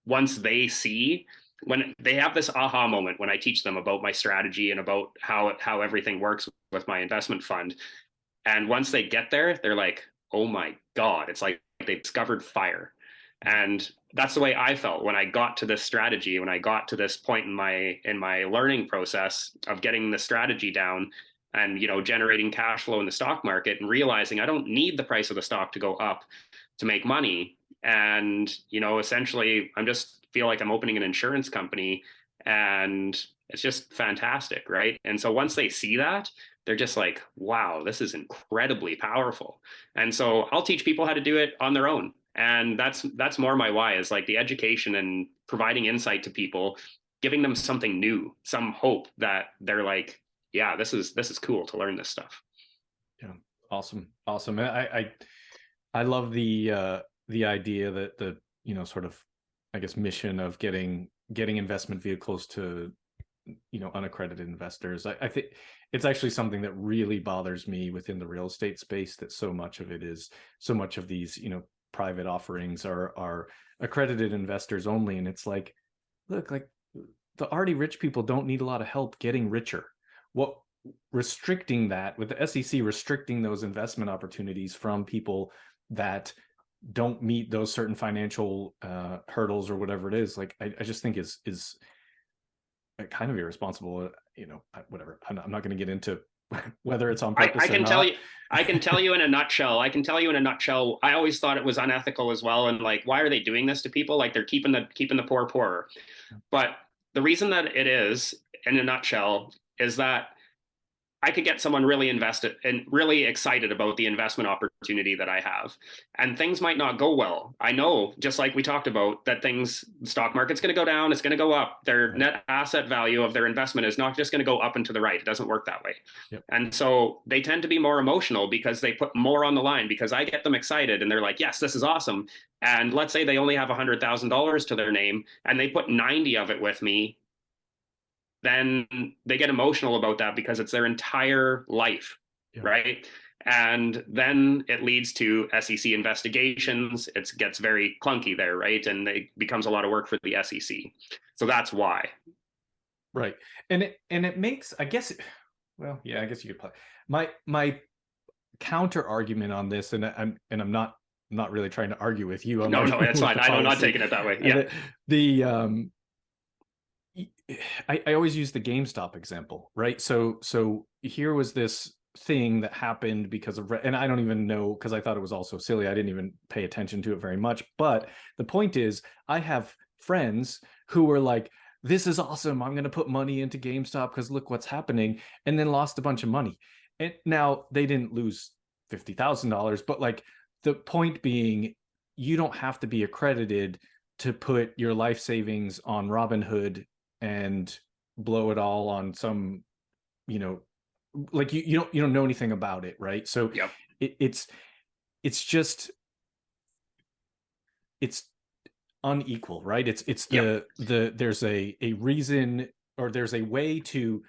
once they see, when they have this aha moment when I teach them about my strategy and about how everything works with my investment fund, and once they get there, they're like, oh my God, it's like they discovered fire. And that's the way I felt when I got to this strategy, when I got to this point in my learning process of getting the strategy down and, generating cash flow in the stock market and realizing I don't need the price of the stock to go up to make money. And, essentially I'm just feel like I'm opening an insurance company, and it's just fantastic. Right. And so once they see that, they're just like, wow, this is incredibly powerful. And so I'll teach people how to do it on their own. And that's more my why, is like the education and providing insight to people, giving them something new, some hope that they're like, yeah, this is cool to learn this stuff. Yeah. Awesome. I love the idea that the, sort of, I guess, mission of getting investment vehicles to, unaccredited investors. I think it's actually something that really bothers me within the real estate space, that so much of these, private offerings are accredited investors only. And it's like, look, like the already rich people don't need a lot of help getting richer. What restricting that, with the SEC restricting those investment opportunities from people that don't meet those certain financial hurdles or whatever it is, like I just think is kind of irresponsible. Whatever. I'm not going to get into whether it's on purpose I can or not. I can tell you in a nutshell. I always thought it was unethical as well. And like, why are they doing this to people? Like, they're keeping the poor poorer. But the reason that it is, in a nutshell, is that I could get someone really invested and really excited about the investment opportunity that I have. And things might not go well. I know, just like we talked about, that the stock market's going to go down, it's going to go up. Their net asset value of their investment is not just going to go up and to the right. It doesn't work that way. Yep. And so they tend to be more emotional because they put more on the line, because I get them excited and they're like, yes, this is awesome. And let's say they only have $100,000 to their name and they put 90 of it with me. Then they get emotional about that because it's their entire life, right? And then it leads to SEC investigations. It gets very clunky there, right? And it becomes a lot of work for the SEC. So that's why. Right. And it makes, I guess, well, yeah, I guess you could play my counter argument on this, and I'm not really trying to argue with you. No, it's fine. I'm not taking it that way. Yeah. I always use the GameStop example, right? So here was this thing that happened because of, and I don't even know, because I thought it was all so silly, I didn't even pay attention to it very much. But the point is, I have friends who were like, this is awesome, I'm going to put money into GameStop because look what's happening, and then lost a bunch of money. And now they didn't lose $50,000, but like the point being, you don't have to be accredited to put your life savings on Robinhood and blow it all on some, like you don't know anything about it, right? So yep. It's just, it's unequal, right? It's there's a reason, or there's a way to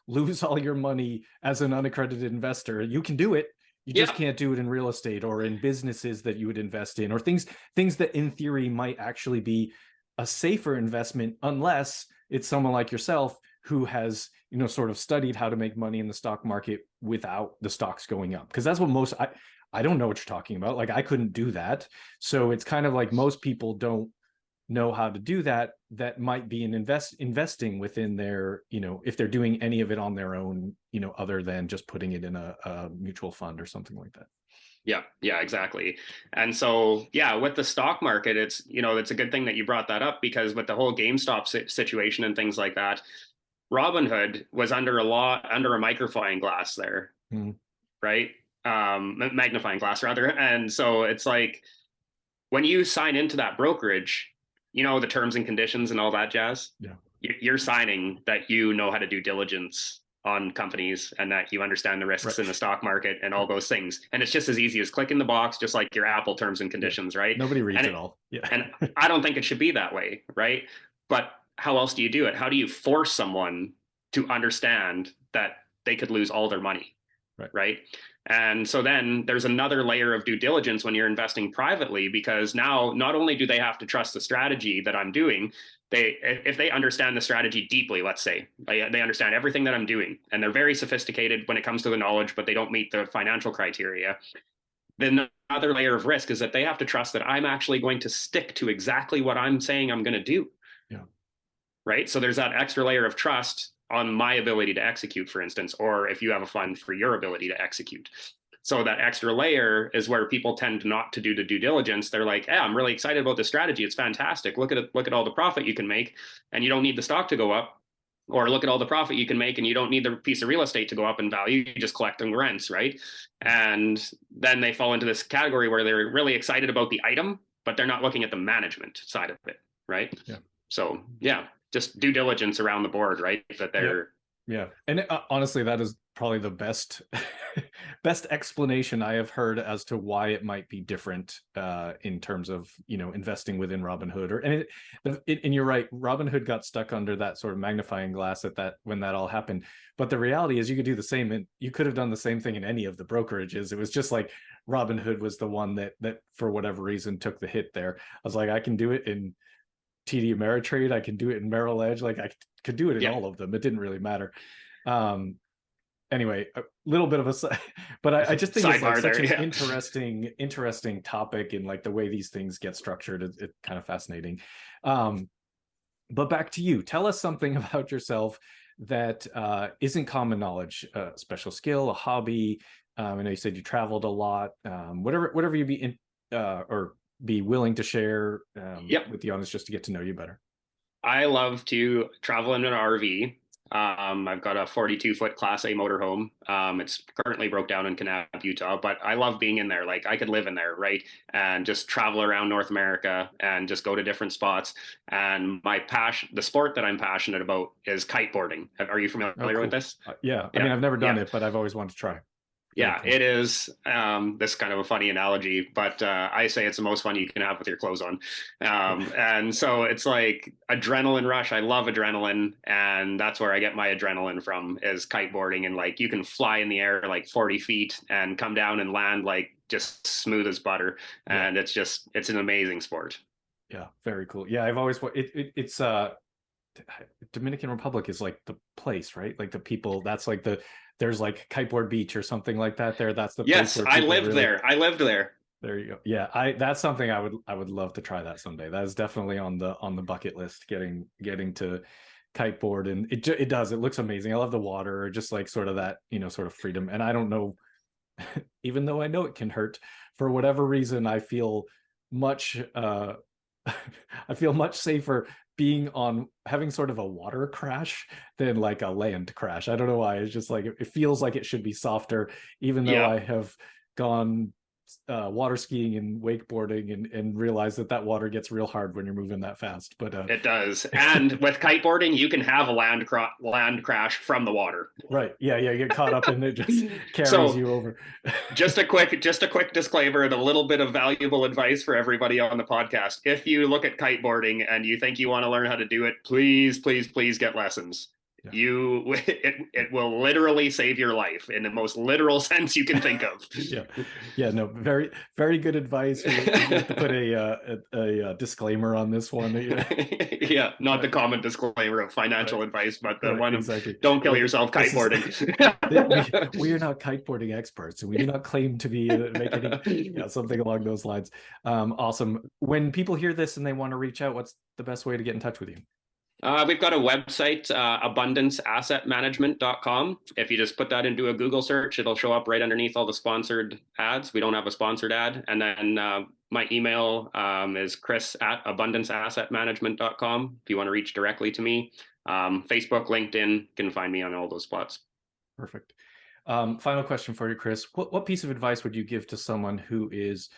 lose all your money as an unaccredited investor. You can do it. You just can't do it in real estate or in businesses that you would invest in, or things that in theory might actually be a safer investment, unless it's someone like yourself who has, sort of studied how to make money in the stock market without the stocks going up. Because that's what I don't know what you're talking about. Like, I couldn't do that. So it's kind of like most people don't know how to do that. That might be an investing within their, if they're doing any of it on their own, other than just putting it in a mutual fund or something like that. Yeah, exactly. And so, yeah, with the stock market, it's a good thing that you brought that up, because with the whole GameStop situation and things like that, Robinhood was under a magnifying glass there, right? Magnifying glass rather. And so it's like, when you sign into that brokerage, the terms and conditions and all that jazz. Yeah, you're signing that you know how to do diligence on companies and that you understand the risks in the stock market and all those things. And it's just as easy as clicking the box, just like your Apple terms and conditions, right? Nobody reads it all. Yeah. And I don't think it should be that way, right? But how else do you do it? How do you force someone to understand that they could lose all their money, right? And so then there's another layer of due diligence when you're investing privately, because now not only do they have to trust the strategy that I'm doing, if they understand the strategy deeply, let's say they understand everything that I'm doing, and they're very sophisticated when it comes to the knowledge, but they don't meet the financial criteria, then another layer of risk is that they have to trust that I'm actually going to stick to exactly what I'm saying I'm going to do. Yeah. Right. So there's that extra layer of trust on my ability to execute, for instance, or if you have a fund, for your ability to execute. So that extra layer is where people tend not to do the due diligence. They're like, I'm really excited about this strategy. It's fantastic. Look at it. Look at all the profit you can make, and you don't need the stock to go up. Or look at all the profit you can make, and you don't need the piece of real estate to go up in value. You just collect on rents, right? And then they fall into this category where they're really excited about the item, but they're not looking at the management side of it, right? Yeah. So yeah, just due diligence around the board, right? That they're Yeah. And honestly, that is probably the best explanation I have heard as to why it might be different in terms of, investing within Robinhood. And you're right, Robinhood got stuck under that sort of magnifying glass when that all happened. But the reality is you could do the same, and you could have done the same thing in any of the brokerages. It was just like Robinhood was the one that for whatever reason took the hit there. I was like, I can do it in TD Ameritrade, I can do it in Merrill Edge, like I could do it in all of them. It didn't really matter. Anyway, a little bit of but I just think it's like such an interesting topic, and like the way these things get structured, it's kind of fascinating. But back to you, tell us something about yourself that isn't common knowledge, a special skill, a hobby. I know you said you traveled a lot, whatever you'd be or be willing to share with the audience, just to get to know you better. I love to travel in an RV. I've got a 42-foot Class A motorhome. It's currently broke down in Kanab, Utah, but I love being in there. Like, I could live in there, right? And just travel around North America and just go to different spots. And the sport that I'm passionate about is kiteboarding. Are you familiar with this? Yeah. I mean, I've never done it, but I've always wanted to try. Yeah, it is. This kind of a funny analogy, but I say it's the most fun you can have with your clothes on. And so it's like adrenaline rush. I love adrenaline. And that's where I get my adrenaline from, is kiteboarding. And like, you can fly in the air like 40 feet and come down and land like just smooth as butter. And it's an amazing sport. Yeah. Very cool. Yeah. I've always, it's Dominican Republic is like the place, right? Like the people, that's like there's like Kiteboard Beach or something like that there. That's the place where I lived there. I lived there. There you go. Yeah, that's something I would love to try that someday. That is definitely on the bucket list, getting to kiteboard, and it looks amazing. I love the water, just like sort of that, sort of freedom. And I don't know, even though I know it can hurt, for whatever reason, I feel much safer having sort of a water crash than like a land crash. I don't know why. It's just like, it feels like it should be softer, even though I have gone water skiing and wakeboarding and realize that water gets real hard when you're moving that fast. But it does. And with kiteboarding, you can have a land crash from the water. Right. Yeah. You get caught up and it just carries you over. just a quick disclaimer and a little bit of valuable advice for everybody on the podcast. If you look at kiteboarding and you think you want to learn how to do it, please get lessons. Yeah. It will literally save your life in the most literal sense you can think of. Yeah, no, very, very good advice. We have to put a disclaimer on this one. Yeah, not the common disclaimer of financial advice, but the one exactly. of don't kill yourself kiteboarding. We are not kiteboarding experts, and we do not claim to be making something along those lines. Awesome. When people hear this and they want to reach out, what's the best way to get in touch with you? We've got a website, abundanceassetmanagement.com. If you just put that into a Google search, it'll show up right underneath all the sponsored ads. We don't have a sponsored ad. And then my email is chris@abundanceassetmanagement.com if you want to reach directly to me. Facebook, LinkedIn, you can find me on all those spots. Perfect. Final question for you, Chris. What piece of advice would you give to someone who is,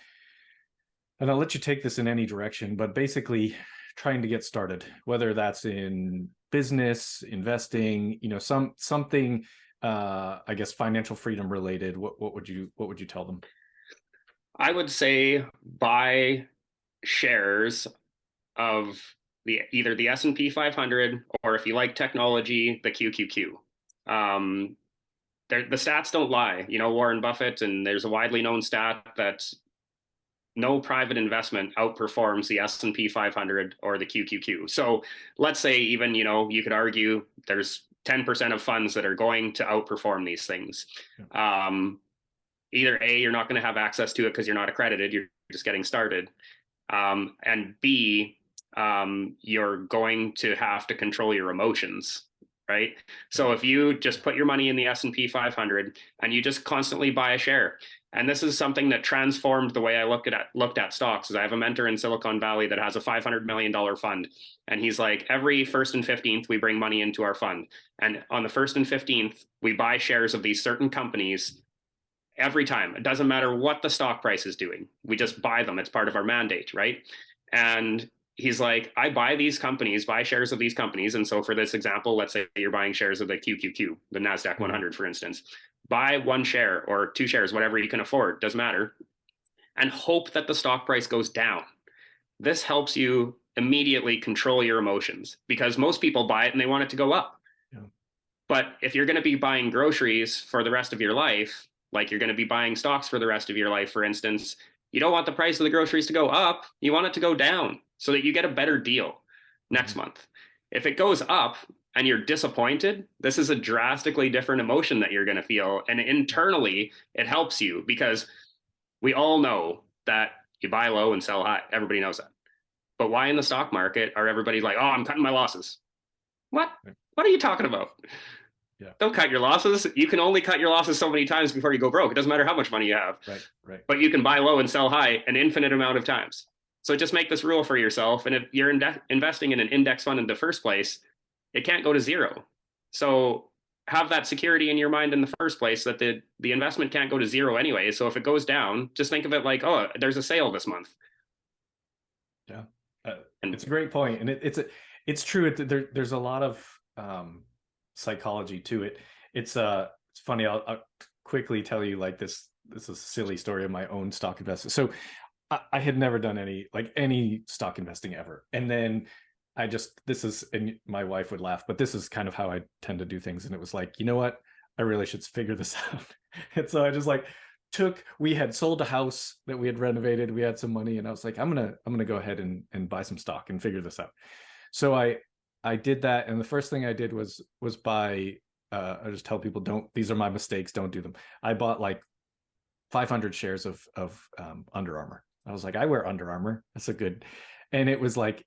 and I'll let you take this in any direction, but basically trying to get started, whether that's in business, investing, something, I guess, financial freedom related. What would you tell them? I would say buy shares of either the S&P 500, or if you like technology, the QQQ. The stats don't lie. Warren Buffett, and there's a widely known stat that no private investment outperforms the S&P 500 or the QQQ. So let's say even, you could argue there's 10% of funds that are going to outperform these things. Either A, you're not going to have access to it because you're not accredited, you're just getting started. And B, you're going to have to control your emotions, right? So if you just put your money in the S&P 500 and you just constantly buy a share, and this is something that transformed the way I looked at stocks. Is I have a mentor in Silicon Valley that has a $500 million fund. And he's like, every 1st and 15th, we bring money into our fund. And on the 1st and 15th, we buy shares of these certain companies every time. It doesn't matter what the stock price is doing. We just buy them. It's part of our mandate, right? And he's like, I buy shares of these companies. And so for this example, let's say you're buying shares of the QQQ, the NASDAQ 100, for instance. Buy 1 share or 2 shares, whatever you can afford, doesn't matter, and hope that the stock price goes down. This helps you immediately control your emotions, because most people buy it and they want it to go up. Yeah. But if you're going to be buying groceries for the rest of your life, like you're going to be buying stocks for the rest of your life, for instance, you don't want the price of the groceries to go up. You want it to go down so that you get a better deal next month. If it goes up and you're disappointed, this is a drastically different emotion that you're going to feel. And internally, it helps you, because we all know that you buy low and sell high. Everybody knows that. But why in the stock market are everybody like, oh, I'm cutting my losses? What? What are you talking about? Yeah. Don't cut your losses. You can only cut your losses so many times before you go broke. It doesn't matter how much money you have. Right. But you can buy low and sell high an infinite amount of times. So just make this rule for yourself. And if you're investing in an index fund in the first place, it can't go to zero. So have that security in your mind in the first place that the investment can't go to zero anyway. So if it goes down, just think of it like, oh, there's a sale this month. Yeah, and it's a great point. And it's true. There's a lot of psychology to it. It's funny. I'll quickly tell you, like, this is a silly story of my own stock investment. So I had never done any stock investing ever. And then and my wife would laugh, but this is kind of how I tend to do things. And it was like, you know what? I really should figure this out. And so I just we had sold a house that we had renovated. We had some money, and I was like, I'm going to go ahead and buy some stock and figure this out. So I did that. And the first thing I did was buy, I just tell people, these are my mistakes. Don't do them. I bought like 500 shares of Under Armour. I was like, I wear Under Armour. That's and it was like,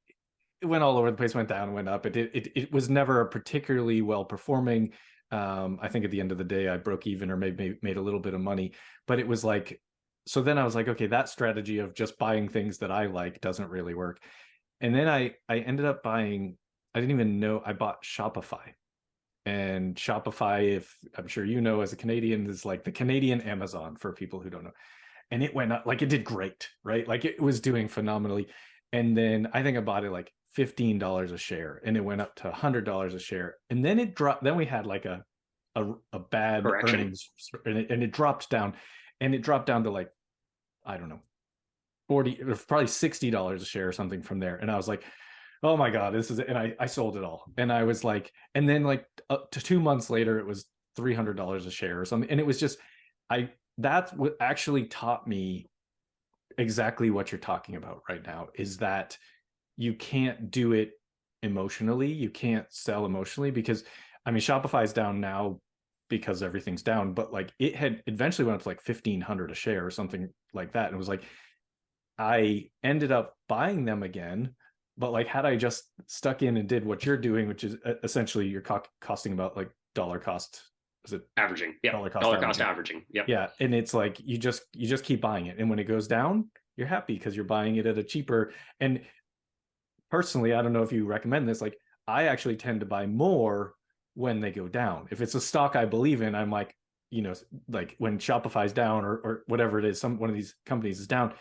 it went all over the place, went down, went up. It was never a particularly well performing. I think at the end of the day, I broke even or maybe made a little bit of money, but it was like, so then I was like, okay, that strategy of just buying things that I like doesn't really work. And then I ended up buying, I didn't even know, I bought Shopify. And Shopify, if I'm sure you know, as a Canadian, is like the Canadian Amazon for people who don't know. And it went up, like it did great, right? Like it was doing phenomenally. And then I think I bought it like $15 a share, and it went up to $100 a share. And then it dropped. Then we had like a bad correction. Earnings, and it dropped down, to like, I don't know, 40 or probably $60 a share or something from there. And I was like, oh my God, this is it. And I sold it all. And I was like, and then like up to 2 months later, it was $300 a share or something. And it was just, that's what actually taught me exactly what you're talking about right now, is that you can't do it emotionally. You can't sell emotionally, because I mean, Shopify's down now because everything's down, but like it had eventually went up to like 1,500 a share or something like that. And it was like, I ended up buying them again, but like had I just stuck in and did what you're doing, which is essentially you're costing about like dollar cost, is it averaging? Yeah, dollar cost averaging. Yep. Yeah, and it's like you just keep buying it, and when it goes down, you're happy because you're buying it at a cheaper. And personally, I don't know if you recommend this, like I actually tend to buy more when they go down. If it's a stock I believe in, I'm like, you know, like when Shopify's down or whatever it is, one of these companies is down,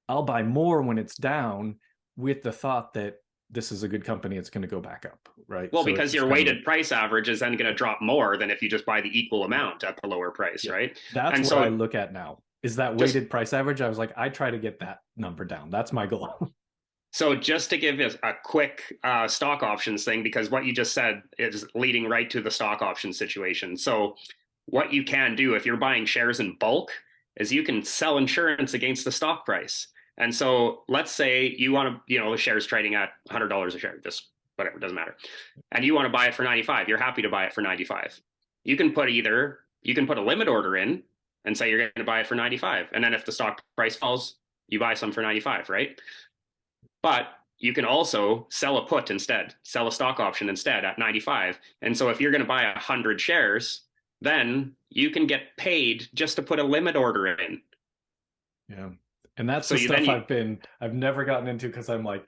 I'll buy more when it's down with the thought that this is a good company, it's going to go back up, right? Well, So because your weighted price average is then going to drop more than if you just buy the equal amount at the lower price, yeah, right? That's and what so I look at now, is that weighted price average. I was like, I try to get that number down. That's my goal. So just to give you a quick stock options thing, because what you just said is leading right to the stock option situation. So what you can do if you're buying shares in bulk is you can sell insurance against the stock price. And so let's say you want to, you know, the share's trading at $100 a share, just whatever, doesn't matter. And you want to buy it for 95. You're happy to buy it for 95. You can put a limit order in and say you're going to buy it for 95. And then if the stock price falls, you buy some for 95, right? But you can also sell a put instead, sell a stock option instead at 95. And so if you're going to buy 100 shares, then you can get paid just to put a limit order in. Yeah. And that's So the stuff I've never gotten into, because I'm like,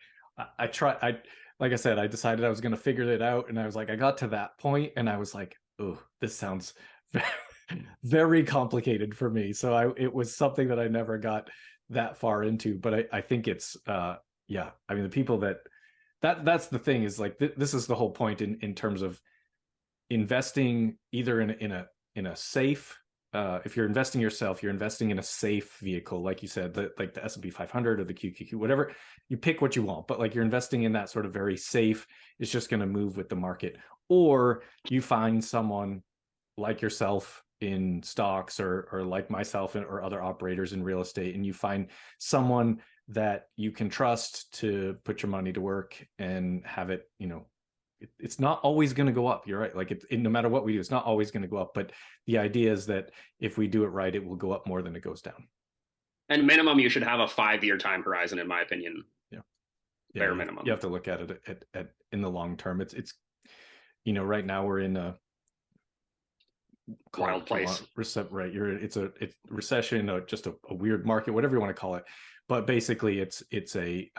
like I said, I decided I was going to figure it out. And I was like, I got to that point and I was like, oh, this sounds very complicated for me. So it was something that I never got that far into, but I think it's, yeah, I mean, the people that's the thing, is like, this is the whole point in terms of investing either in a safe, if you're investing yourself, you're investing in a safe vehicle, like you said, like the S&P 500 or the QQQ, whatever, you pick what you want, but like you're investing in that sort of very safe, it's just going to move with the market. Or you find someone like yourself in stocks, or like myself or other operators in real estate, and you find someone that you can trust to put your money to work and have it, you know, it's not always going to go up. You're right. Like no matter what we do, it's not always going to go up. But the idea is that if we do it right, it will go up more than it goes down. And minimum, you should have a 5-year time horizon, in my opinion. Yeah. Bare minimum. You have to look at it at in the long term. It's, you know, right now we're in a wild place. Right. It's recession, or just a weird market, whatever you want to call it. But basically it's a,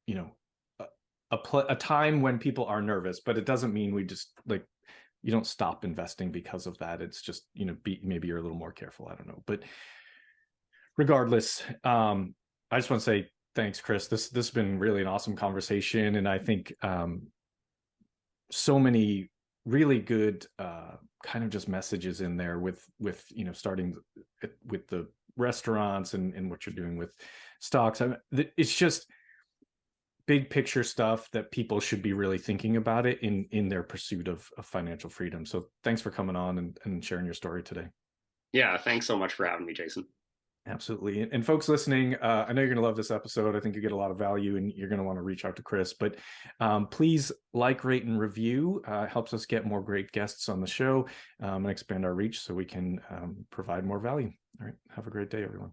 you know, a time when people are nervous, but it doesn't mean we just, like, you don't stop investing because of that. It's just, you know, maybe you're a little more careful. I don't know. But regardless, I just want to say thanks, Chris. This has been really an awesome conversation. And I think so many really good kind of just messages in there with, you know, starting with the restaurants and what you're doing with stocks. I mean, it's just big picture stuff that people should be really thinking about it in their pursuit of financial freedom. So thanks for coming on and sharing your story today. Yeah, thanks so much for having me, Jason. Absolutely. And folks listening, I know you're going to love this episode. I think you get a lot of value, and you're going to want to reach out to Chris. But please like, rate, and review. It helps us get more great guests on the show and expand our reach so we can provide more value. All right. Have a great day, everyone.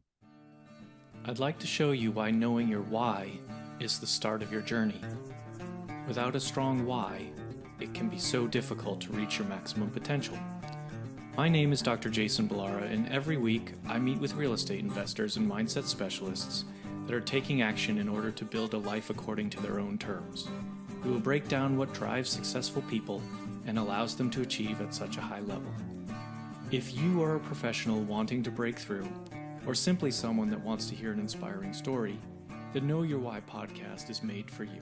I'd like to show you why knowing your why is the start of your journey. Without a strong why, it can be so difficult to reach your maximum potential. My name is Dr. Jason Balara, and every week I meet with real estate investors and mindset specialists that are taking action in order to build a life according to their own terms. We will break down what drives successful people and allows them to achieve at such a high level. If you are a professional wanting to break through, or simply someone that wants to hear an inspiring story, the Know Your Why podcast is made for you.